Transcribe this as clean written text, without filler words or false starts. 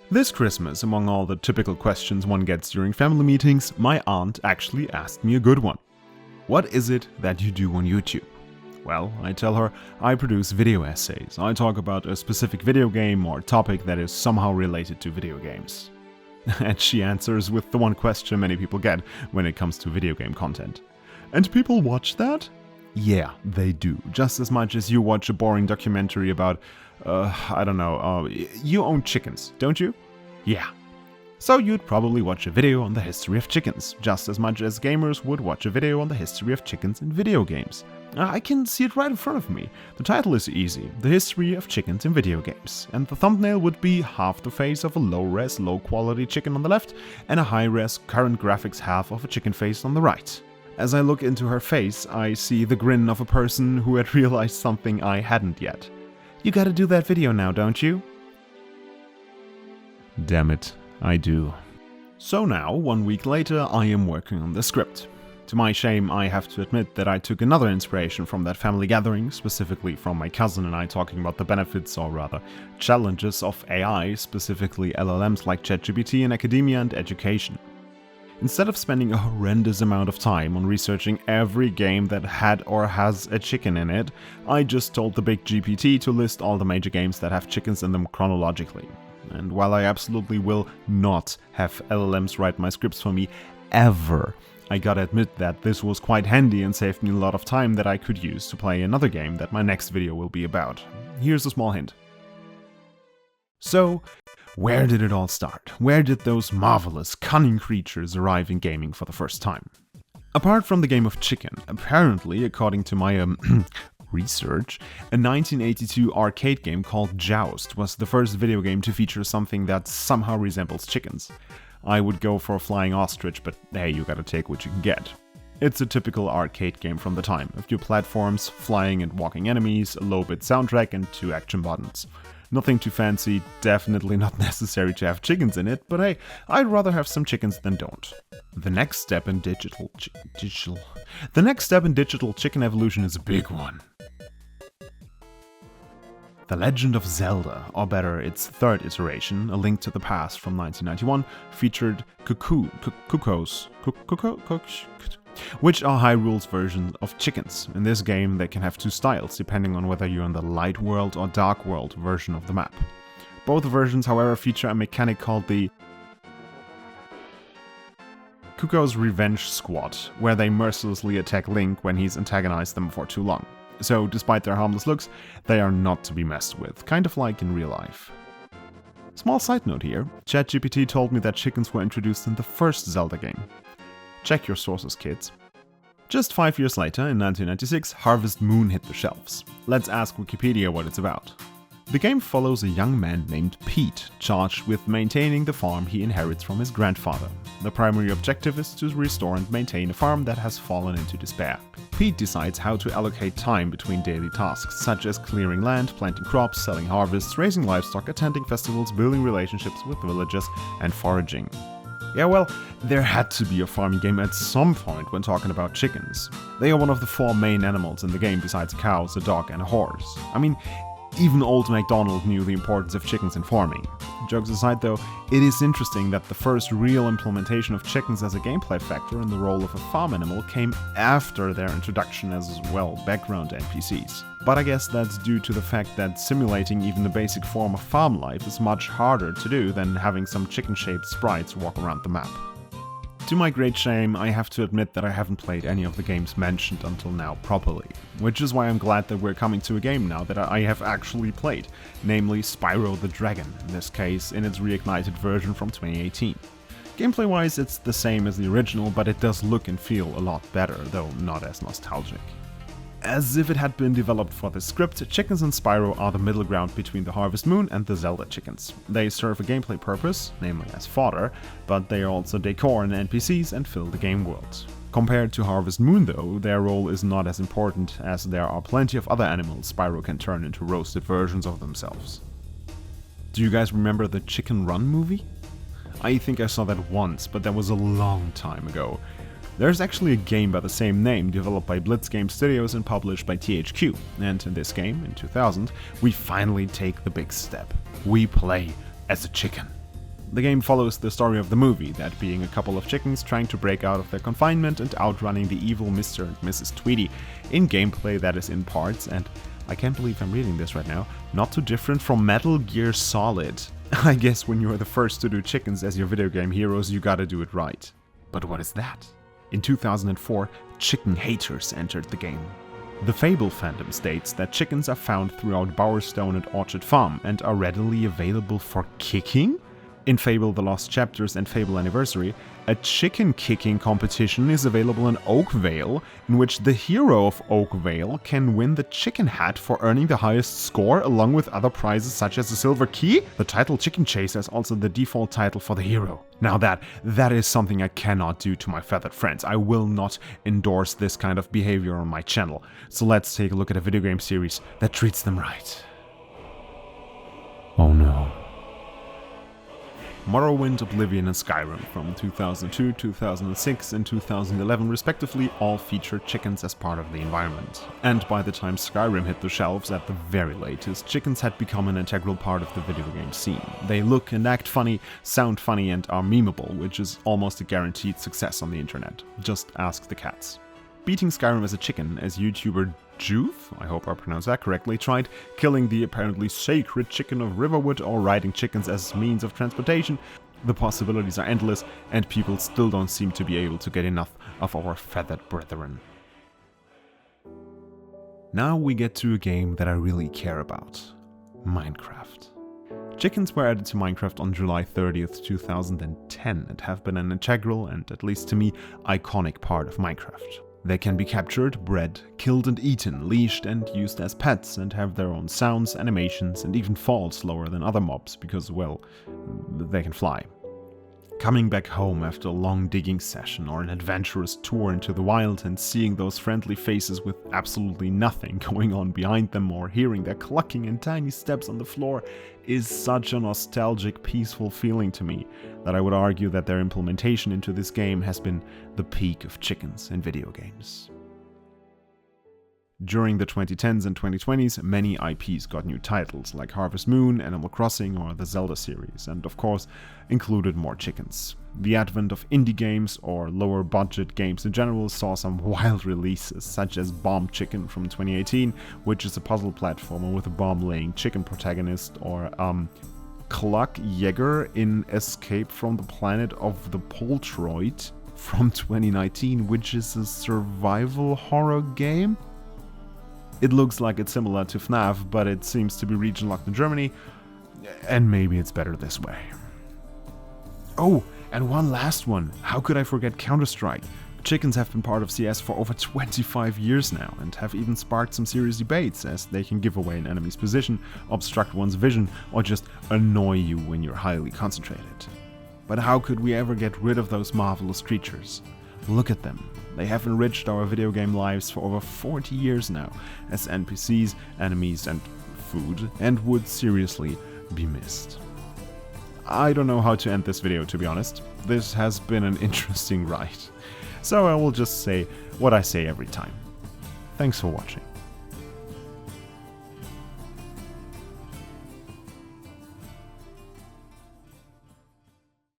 This Christmas, among all the typical questions one gets during family meetings, my aunt actually asked me a good one. What is it that you do on YouTube? Well, I tell her I produce video essays. I talk about a specific video game or topic that is somehow related to video games. And she answers with the one question many people get when it comes to video game content. And people watch that? Yeah, they do. Just as much as you watch a boring documentary about, you own chickens, don't you? Yeah. So you'd probably watch a video on the history of chickens, just as much as gamers would watch a video on the history of chickens in video games. I can see it right in front of me. The title is easy, The History of Chickens in Video Games, and the thumbnail would be half the face of a low-res, low-quality chicken on the left, and a high-res, current graphics half of a chicken face on the right. As I look into her face, I see the grin of a person who had realized something I hadn't yet. You gotta do that video now, don't you? Damn it, I do. So now, 1 week later, I am working on the script. To my shame, I have to admit that I took another inspiration from that family gathering, specifically from my cousin and I talking about the benefits, or rather, challenges of AI, specifically LLMs like ChatGPT in academia and education. Instead of spending a horrendous amount of time on researching every game that had or has a chicken in it, I just told the big GPT to list all the major games that have chickens in them chronologically. And while I absolutely will not have LLMs write my scripts for me, ever, I gotta admit that this was quite handy and saved me a lot of time that I could use to play another game that my next video will be about. Here's a small hint. So, where did it all start? Where did those marvelous, cunning creatures arrive in gaming for the first time? Apart from the game of chicken, apparently, according to my research, a 1982 arcade game called Joust was the first video game to feature something that somehow resembles chickens. I would go for a flying ostrich, but hey, you gotta take what you can get. It's a typical arcade game from the time. A few platforms, flying and walking enemies, a low-bit soundtrack, and 2 action buttons. Nothing too fancy, definitely not necessary to have chickens in it, but hey, I'd rather have some chickens than don't. The next step in digital chicken evolution is a big one. The Legend of Zelda, or better, its third iteration, A Link to the Past from 1991, featured Cuccos, which are Hyrule's version of chickens. In this game, they can have 2 styles, depending on whether you're in the Light World or Dark World version of the map. Both versions, however, feature a mechanic called the Cuccos Revenge Squad, where they mercilessly attack Link when he's antagonized them for too long. So, despite their harmless looks, they are not to be messed with, kind of like in real life. Small side note here, ChatGPT told me that chickens were introduced in the first Zelda game. Check your sources, kids. Just 5 years later, in 1996, Harvest Moon hit the shelves. Let's ask Wikipedia what it's about. The game follows a young man named Pete, charged with maintaining the farm he inherits from his grandfather. The primary objective is to restore and maintain a farm that has fallen into despair. Pete decides how to allocate time between daily tasks, such as clearing land, planting crops, selling harvests, raising livestock, attending festivals, building relationships with villagers, and foraging. Yeah, well, there had to be a farming game at some point when talking about chickens. They are one of the 4 main animals in the game besides cows, a dog, and a horse. I mean, even old MacDonald knew the importance of chickens in farming. Jokes aside though, it is interesting that the first real implementation of chickens as a gameplay factor in the role of a farm animal came after their introduction as, well, background NPCs. But I guess that's due to the fact that simulating even the basic form of farm life is much harder to do than having some chicken-shaped sprites walk around the map. To my great shame, I have to admit that I haven't played any of the games mentioned until now properly, which is why I'm glad that we're coming to a game now that I have actually played, namely Spyro the Dragon, in this case in its reignited version from 2018. Gameplay-wise, it's the same as the original, but it does look and feel a lot better, though not as nostalgic. As if it had been developed for the script, chickens in Spyro are the middle ground between the Harvest Moon and the Zelda chickens. They serve a gameplay purpose, namely as fodder, but they are also decor and NPCs and fill the game world. Compared to Harvest Moon though, their role is not as important, as there are plenty of other animals Spyro can turn into roasted versions of themselves. Do you guys remember the Chicken Run movie? I think I saw that once, but that was a long time ago. There's actually a game by the same name developed by Blitz Game Studios and published by THQ, and in this game, in 2000, we finally take the big step. We play as a chicken. The game follows the story of the movie, that being a couple of chickens trying to break out of their confinement and outrunning the evil Mr. and Mrs. Tweedy in gameplay that is in parts, and I can't believe I'm reading this right now, not too different from Metal Gear Solid. I guess when you're the first to do chickens as your video game heroes, you gotta do it right. But what is that? In 2004, chicken haters entered the game. The Fable fandom states that chickens are found throughout Bowerstone and Orchard Farm and are readily available for kicking? In Fable The Lost Chapters and Fable Anniversary, a chicken kicking competition is available in Oakvale, in which the hero of Oakvale can win the chicken hat for earning the highest score, along with other prizes such as a silver key. The title Chicken Chaser is also the default title for the hero. Now that is something I cannot do to my feathered friends. I will not endorse this kind of behavior on my channel. So let's take a look at a video game series that treats them right. Oh no. Morrowind, Oblivion, and Skyrim from 2002, 2006, and 2011 respectively all featured chickens as part of the environment. And by the time Skyrim hit the shelves at the very latest, chickens had become an integral part of the video game scene. They look and act funny, sound funny, and are memeable, which is almost a guaranteed success on the internet. Just ask the cats. Beating Skyrim as a chicken, as YouTuber Juve, I hope I pronounced that correctly, tried killing the apparently sacred chicken of Riverwood or riding chickens as means of transportation. The possibilities are endless, and people still don't seem to be able to get enough of our feathered brethren. Now we get to a game that I really care about. Minecraft. Chickens were added to Minecraft on July 30th, 2010 and have been an integral and, at least to me, iconic part of Minecraft. They can be captured, bred, killed and eaten, leashed and used as pets, and have their own sounds, animations, and even fall slower than other mobs because, well, they can fly. Coming back home after a long digging session or an adventurous tour into the wild and seeing those friendly faces with absolutely nothing going on behind them, or hearing their clucking and tiny steps on the floor, is such a nostalgic, peaceful feeling to me that I would argue that their implementation into this game has been the peak of chickens in video games. During the 2010s and 2020s, many IPs got new titles like Harvest Moon, Animal Crossing, or the Zelda series, and of course included more chickens. The advent of indie games, or lower budget games in general, saw some wild releases, such as Bomb Chicken from 2018, which is a puzzle platformer with a bomb-laying chicken protagonist, or Cluck Jäger in Escape from the Planet of the Poltroid from 2019, which is a survival horror game. It looks like it's similar to FNAF, but it seems to be region-locked in Germany, and maybe it's better this way. Oh, and one last one. How could I forget Counter-Strike? Chickens have been part of CS for over 25 years now, and have even sparked some serious debates, as they can give away an enemy's position, obstruct one's vision, or just annoy you when you're highly concentrated. But how could we ever get rid of those marvelous creatures? Look at them. They have enriched our video game lives for over 40 years now, as NPCs, enemies, and food, and would seriously be missed. I don't know how to end this video, to be honest. This has been an interesting ride. So I will just say what I say every time. Thanks for watching.